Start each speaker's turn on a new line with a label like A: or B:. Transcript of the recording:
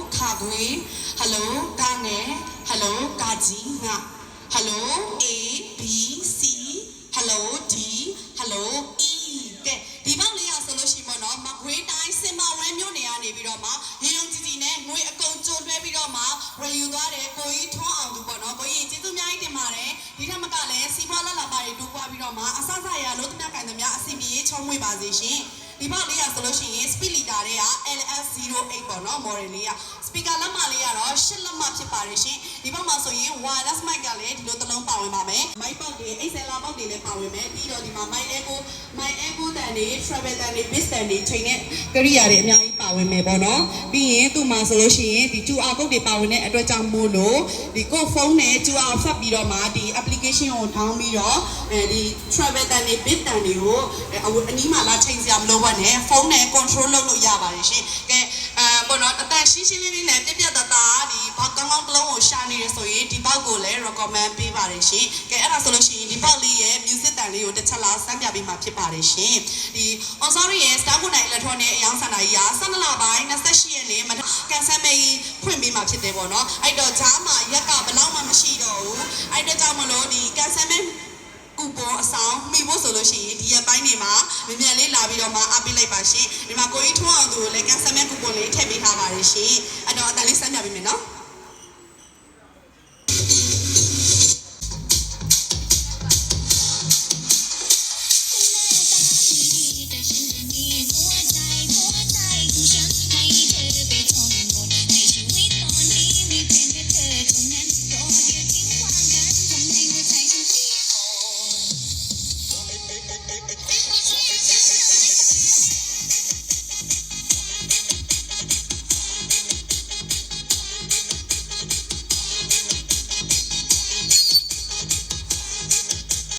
A: Kagwe, hello, Dane, hello, Gaji, na, hello, A, B, C, hello, D, hello, E. Di ba liya solution mo no? Magwe tayo sa mga wenyo niya ni biro ma. Yung titi ne, ngui akong chon we biro ma. Wayu dare, koi thong ang du po no. Koi jitu miya ite mare. Di na makale, si wala la bari du po biro ma. Asa saya lo tina kaya miya asimi chong we bazi shi. Di ba liya solution speed leader ya LS08 po no model liya. Speaker lama liya ro, shit lamaဖြစ်ပါတယ်ရှင်ဒီဘက်မှာဆိုရင် wireless mic ကလည်းဒီလိုတစ်လုံးပါဝင်ပါမယ် mic ပေါက်တွေ XLR ပေါက်တွေလည်းပါဝင်မယ်ပြီးတော့ဒီမှာ mic echo တန်တွေ travel တန်တွေ bass တန်တွေချိန်တဲ့ကိရိယာတွေအများကြီးပါဝင်မယ်ပေါ့နော်ပြီးရင်သူ့မှာဆိုလို့ရှိရင်ဒီ QR code တွေပါဝင်တဲ့အတွက်ကြောင့်မို့လို့ဒီကိုဖုန်းနဲ့ QR ဖတ်ပြီးတော့မှဒီ application ကို down ပြီးတော့ဒီ travel တန်တွေ bass တန်တွေကိုအနီးမှာလာချိန်စရာမလိုပါနဲ့ဖုန်းနဲ့ control လုပ်လို့ရပါတယ်ရှင်ကဲပေါ့နော်အတန်ရှင်းရှင်းလေးနဲ့ပြပြတသားဒီဘောက်ကောင်းကောင်းတစ်လုံးကိုရှာနေရဆိုရင်ဒီဘောက်ကိုလည်း recommend ပေးပါတယ်ရှင်ကဲအဲ့ဒါဆိုလို့ရှိရင်ဒီဘောက်လေးရဲ့ music တန်လေးကိုတစ်ချက်လောက်စမ်းပြပေးမှာဖြစ်ပါတယ်ရှင်ဒီ on sorry ရဲ့ Star Good Night Electronic အယောင်ဆန္ဒကြီးက12လပိုင်း28ရက်နေ့ကန်ဆယ်မေးဖွင့်ပေးမှာဖြစ်တယ်ပေါ့နော်အဲ့တော့ဂျားမှာရက်ကဘယ်လောက်မှမရှိတော့ဘူးအဲ့တော့ကြောင့်မလို့ဒီကန်ဆယ်မေးကူပွန်အဆောင်မိဖို့ဆိုလို့ရှိရင်ဒီရက်ပိုင်းတွေမှာမြန်လေးလာပြီးတော့မှအပ်ပေးလိုက်ပါရှင်ဒီမှာကိုကြီးထွန်းအောင်သူကိုလည်းကန်ဆယ်မဲကူပွန်လေးထည့်ပေးထားပါတယ်ရှင်အဲ့တော့အတန်လေးစမ်းပြပေးမယ်နော်